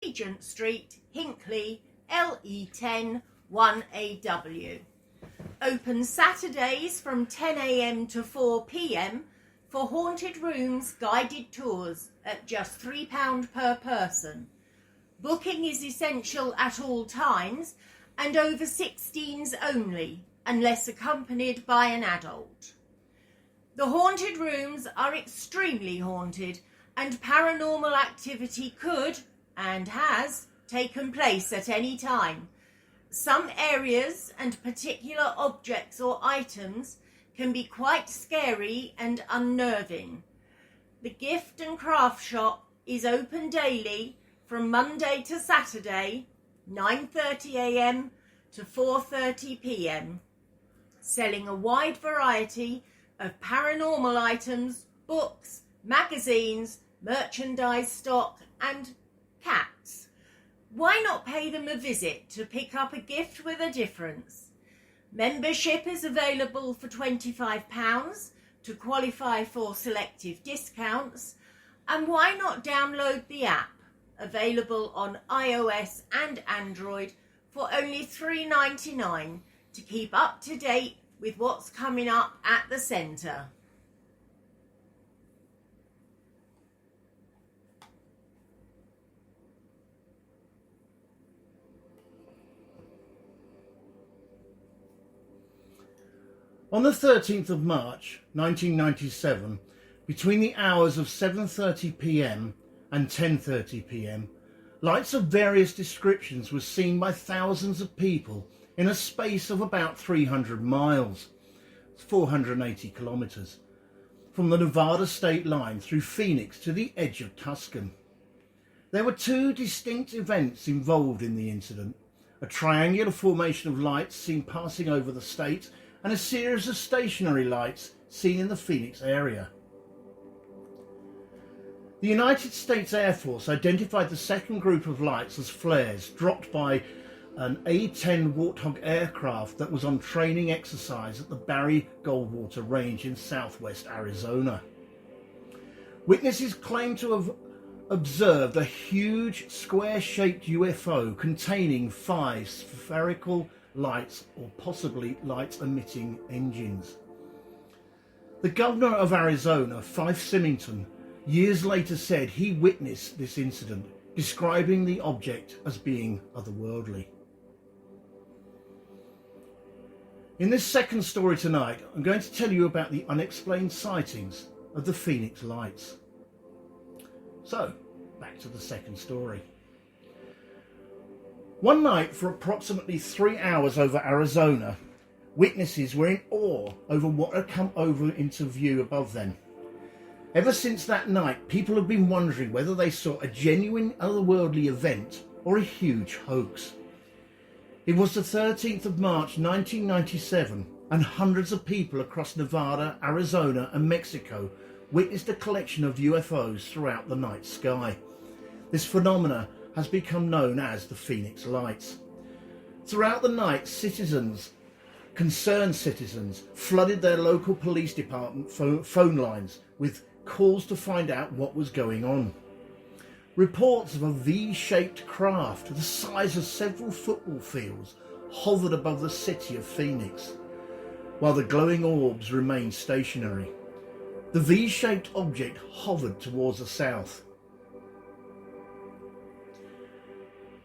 Regent Street, Hinckley, LE10 1AW. Open Saturdays from 10 AM to 4 PM for haunted rooms guided tours at just £3 per person. Booking is essential at all times and over 16s only, unless accompanied by an adult. The haunted rooms are extremely haunted and paranormal activity could, and has, taken place at any time. Some areas and particular objects or items can be quite scary and unnerving. The gift and craft shop is open daily from Monday to Saturday, 9:30 AM to 4:30 PM, selling a wide variety of paranormal items, books, magazines, merchandise stock and cats. Why not pay them a visit to pick up a gift with a difference? Membership is available for £25 to qualify for selective discounts, and why not download the app, available on iOS and Android for only £3.99 to keep up to date with what's coming up at the centre. On the 13th of March 1997, between the hours of 7:30 PM and 10:30 PM, lights of various descriptions were seen by thousands of people in a space of about 300 miles, 480 kilometres, from the Nevada state line through Phoenix to the edge of Tucson. There were two distinct events involved in the incident: a triangular formation of lights seen passing over the state and a series of stationary lights seen in the Phoenix area. The United States Air Force identified the second group of lights as flares dropped by an A-10 Warthog aircraft that was on training exercise at the Barry Goldwater Range in southwest Arizona. Witnesses claim to have observed a huge square-shaped UFO containing 5 spherical lights or possibly light-emitting engines. The governor of Arizona, Fife Symington, years later said he witnessed this incident, describing the object as being otherworldly. In this second story tonight, I'm going to tell you about the unexplained sightings of the Phoenix Lights. So, back to the second story. One night for approximately 3 hours over Arizona, witnesses were in awe over what had come over into view above them. Ever since that night, people have been wondering whether they saw a genuine otherworldly event or a huge hoax. It was the 13th of March 1997, and hundreds of people across Nevada, Arizona and Mexico witnessed a collection of UFOs throughout the night sky. This phenomena has become known as the Phoenix Lights. Throughout the night, concerned citizens flooded their local police department phone lines with calls to find out what was going on. Reports of a V-shaped craft the size of several football fields hovered above the city of Phoenix, while the glowing orbs remained stationary. The V-shaped object hovered towards the south.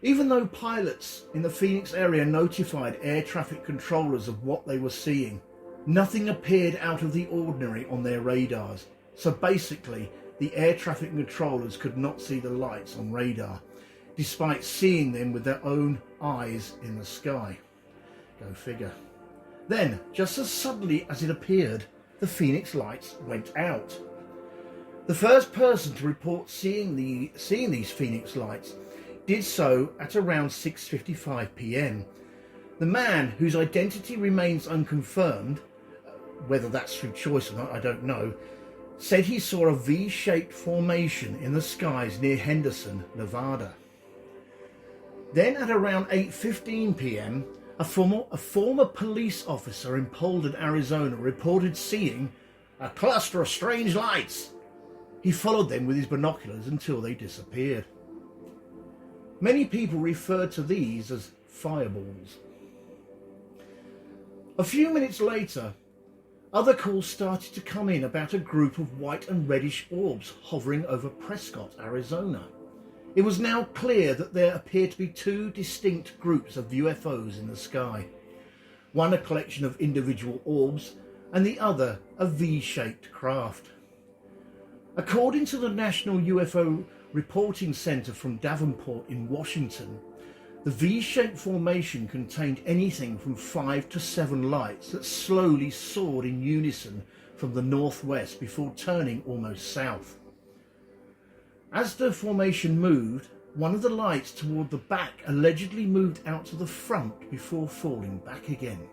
Even though pilots in the Phoenix area notified air traffic controllers of what they were seeing, nothing appeared out of the ordinary on their radars. So basically, the air traffic controllers could not see the lights on radar, despite seeing them with their own eyes in the sky. Go figure. Then, just as suddenly as it appeared, the Phoenix Lights went out. The first person to report seeing these Phoenix Lights did so at around 6:55 PM. The man, whose identity remains unconfirmed, whether that's through choice or not, I don't know, said he saw a V-shaped formation in the skies near Henderson, Nevada. Then at around 8:15 PM, a former police officer in Polden, Arizona reported seeing a cluster of strange lights. He followed them with his binoculars until they disappeared. Many people refer to these as fireballs. A few minutes later, other calls started to come in about a group of white and reddish orbs hovering over Prescott, Arizona. It was now clear that there appeared to be two distinct groups of UFOs in the sky. One a collection of individual orbs, and the other a V-shaped craft. According to the National UFO Reporting Center from Davenport in Washington, the V-shaped formation contained anything from 5 to 7 lights that slowly soared in unison from the northwest before turning almost south. As the formation moved, one of the lights toward the back allegedly moved out to the front before falling back again.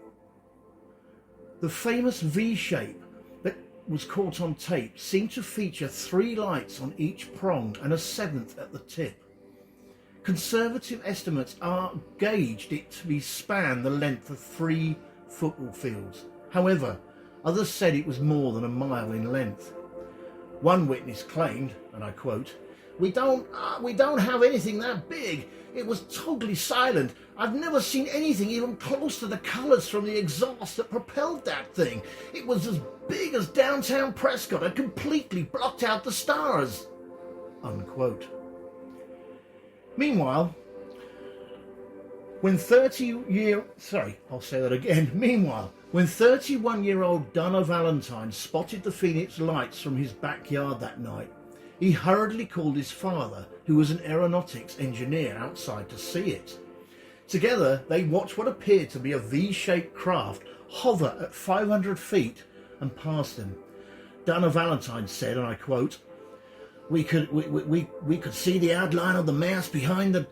The famous V-shape that was caught on tape seemed to feature 3 lights on each prong and a 7th at the tip. Conservative estimates are gauged it to be span the length of 3 football fields. However, others said it was more than a mile in length. One witness claimed, and I quote, we don't have anything that big. It was totally silent. I've never seen anything even close to the colours from the exhaust that propelled that thing. It was as big as downtown Prescott and completely blocked out the stars." Unquote. Meanwhile, when 31-year-old Donna Valentine spotted the Phoenix lights from his backyard that night, he hurriedly called his father, who was an aeronautics engineer, outside to see it. Together, they watched what appeared to be a V-shaped craft hover at 500 feet and pass them. Donna Valentine said, and I quote, We could see the outline of the mass behind the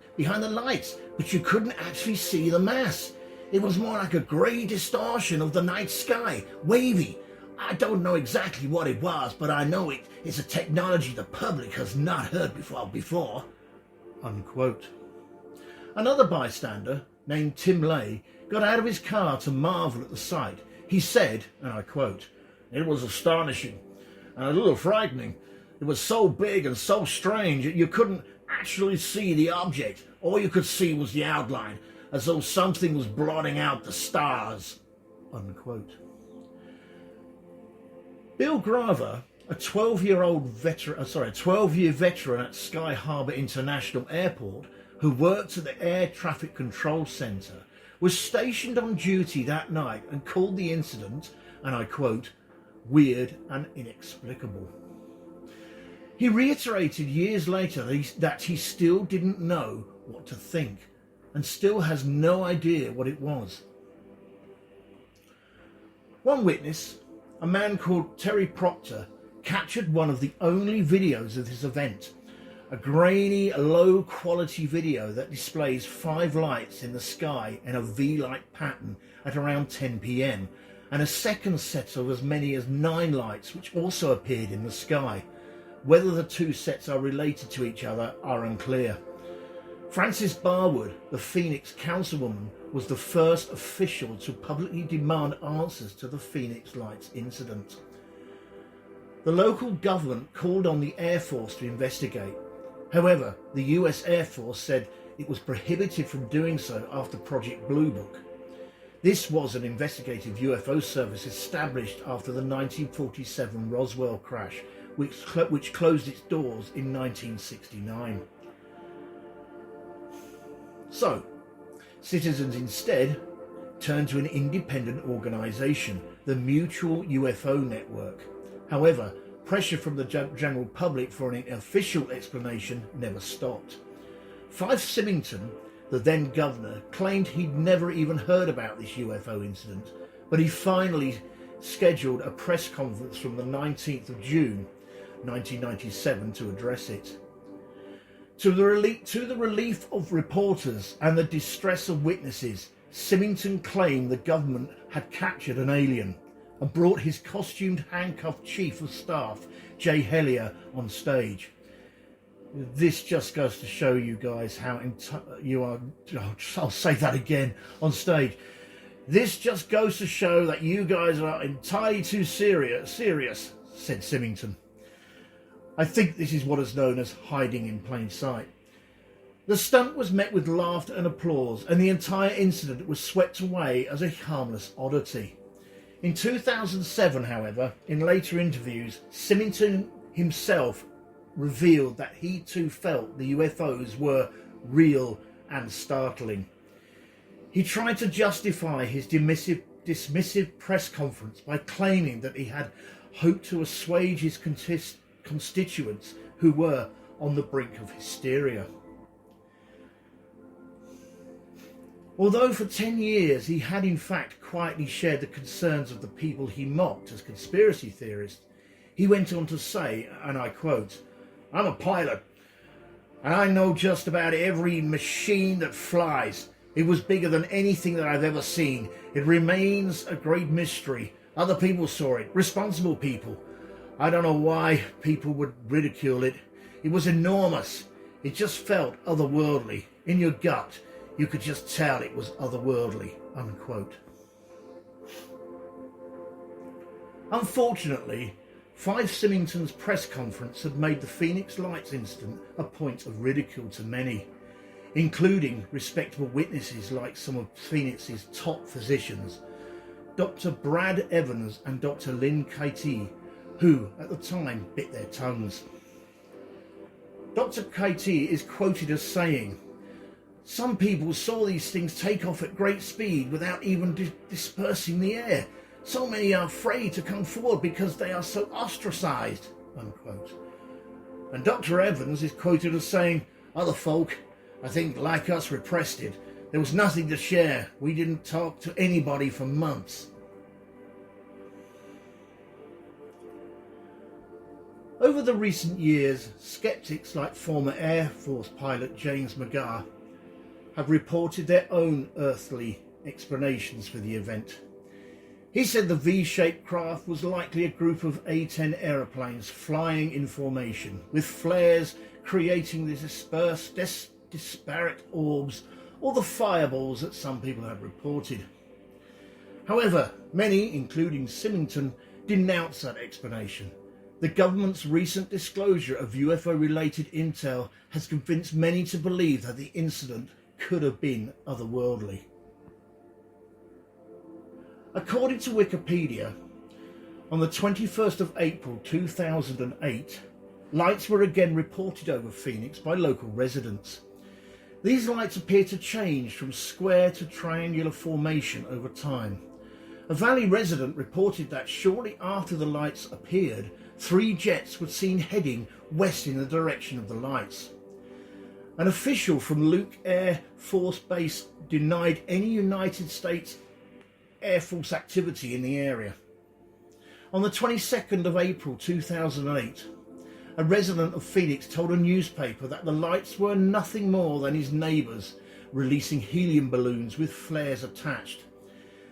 lights, but you couldn't actually see the mass. It was more like a grey distortion of the night sky, wavy. I don't know exactly what it was, but I know it's a technology the public has not heard before. Unquote. Another bystander, named Tim Lay, got out of his car to marvel at the sight. He said, and I quote, "It was astonishing and a little frightening. It was so big and so strange that you couldn't actually see the object. All you could see was the outline, as though something was blotting out the stars." Unquote. Bill Graver, a 12-year veteran at Sky Harbor International Airport, who worked at the Air Traffic Control Center, was stationed on duty that night and called the incident, and I quote, "weird and inexplicable." He reiterated years later that he still didn't know what to think and still has no idea what it was. One witness, a man called Terry Proctor, captured one of the only videos of this event, a grainy, low-quality video that displays 5 lights in the sky in a V-like pattern at around 10 p.m, and a second set of as many as 9 lights which also appeared in the sky. Whether the 2 sets are related to each other are unclear. Frances Barwood, the Phoenix councilwoman, was the first official to publicly demand answers to the Phoenix Lights incident. The local government called on the Air Force to investigate. However, the US Air Force said it was prohibited from doing so after Project Blue Book. This was an investigative UFO service established after the 1947 Roswell crash, which closed its doors in 1969. So, citizens instead turned to an independent organisation, the Mutual UFO Network. However, pressure from the general public for an official explanation never stopped. Fife Symington, the then governor, claimed he'd never even heard about this UFO incident, but he finally scheduled a press conference from the 19th of June 1997 to address it. To the relief of reporters and the distress of witnesses, Symington claimed the government had captured an alien and brought his costumed handcuffed chief of staff, Jay Hellier, on stage. This just goes to show you guys how you are. I'll say that again on stage. This just goes to show that you guys are entirely too serious, said Symington. I think this is what is known as hiding in plain sight. The stunt was met with laughter and applause, and the entire incident was swept away as a harmless oddity. In 2007, however, in later interviews, Symington himself revealed that he too felt the UFOs were real and startling. He tried to justify his dismissive press conference by claiming that he had hoped to assuage his constituents who were on the brink of hysteria. Although for 10 years he had in fact quietly shared the concerns of the people he mocked as conspiracy theorists, he went on to say, and I quote, "I'm a pilot, and I know just about every machine that flies. It was bigger than anything that I've ever seen. It remains a great mystery. Other people saw it, responsible people. I don't know why people would ridicule it. It was enormous. It just felt otherworldly. In your gut, you could just tell it was otherworldly," unquote. Unfortunately, Five Symington's press conference had made the Phoenix Lights incident a point of ridicule to many, including respectable witnesses like some of Phoenix's top physicians, Dr. Brad Evans and Dr. Lynn Katie, who at the time bit their tongues. Dr. Katie is quoted as saying, "Some people saw these things take off at great speed without even dispersing the air. So many are afraid to come forward because they are so ostracized," unquote. And Dr. Evans is quoted as saying, "Other folk, I think, like us, repressed it. There was nothing to share. We didn't talk to anybody for months." Over the recent years, skeptics like former Air Force pilot James McGarr have reported their own earthly explanations for the event. He said the V-shaped craft was likely a group of A-10 aeroplanes flying in formation, with flares creating the disparate orbs or the fireballs that some people had reported. However, many, including Symington, denounced that explanation. The government's recent disclosure of UFO-related intel has convinced many to believe that the incident could have been otherworldly. According to Wikipedia, on the 21st of April 2008, lights were again reported over Phoenix by local residents. These lights appear to change from square to triangular formation over time. A Valley resident reported that shortly after the lights appeared, 3 jets were seen heading west in the direction of the lights. An official from Luke Air Force Base denied any United States Air Force activity in the area. On the 22nd of April 2008, a resident of Phoenix told a newspaper that the lights were nothing more than his neighbours releasing helium balloons with flares attached.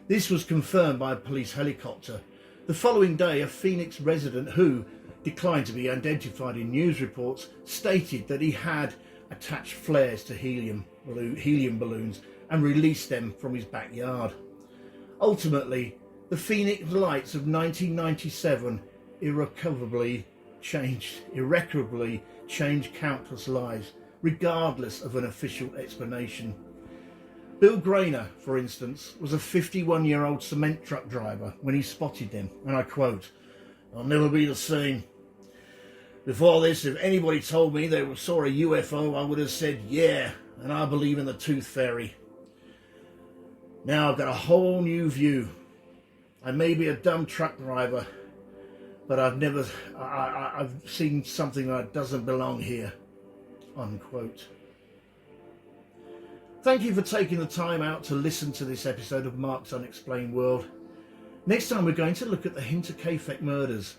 This was confirmed by a police helicopter. The following day, a Phoenix resident who declined to be identified in news reports stated that he had attached flares to helium balloons and released them from his backyard. Ultimately, the Phoenix Lights of 1997 irrecoverably changed countless lives, regardless of an official explanation. Bill Grainer, for instance, was a 51-year-old cement truck driver when he spotted them, and I quote, "I'll never be the same. Before this, if anybody told me they saw a UFO, I would have said, yeah, and I believe in the tooth fairy. Now I've got a whole new view. I may be a dumb truck driver, but I've seen something that doesn't belong here," unquote. Thank you for taking the time out to listen to this episode of Mark's Unexplained World. Next time we're going to look at the Hinterkaifeck murders.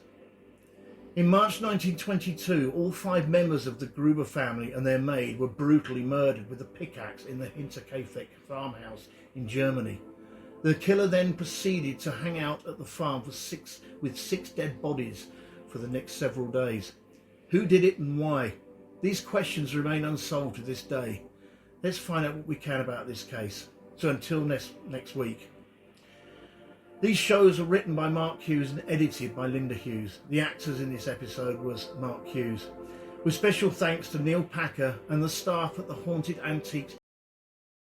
In March 1922, all 5 members of the Gruber family and their maid were brutally murdered with a pickaxe in the Hinterkaifeck farmhouse in Germany. The killer then proceeded to hang out at the farm with 6 dead bodies for the next several days. Who did it and why? These questions remain unsolved to this day. Let's find out what we can about this case. So until next week. These shows are written by Mark Hughes and edited by Linda Hughes. The actors in this episode was Mark Hughes. with special thanks to Neil Packer and the staff at the Haunted Antiques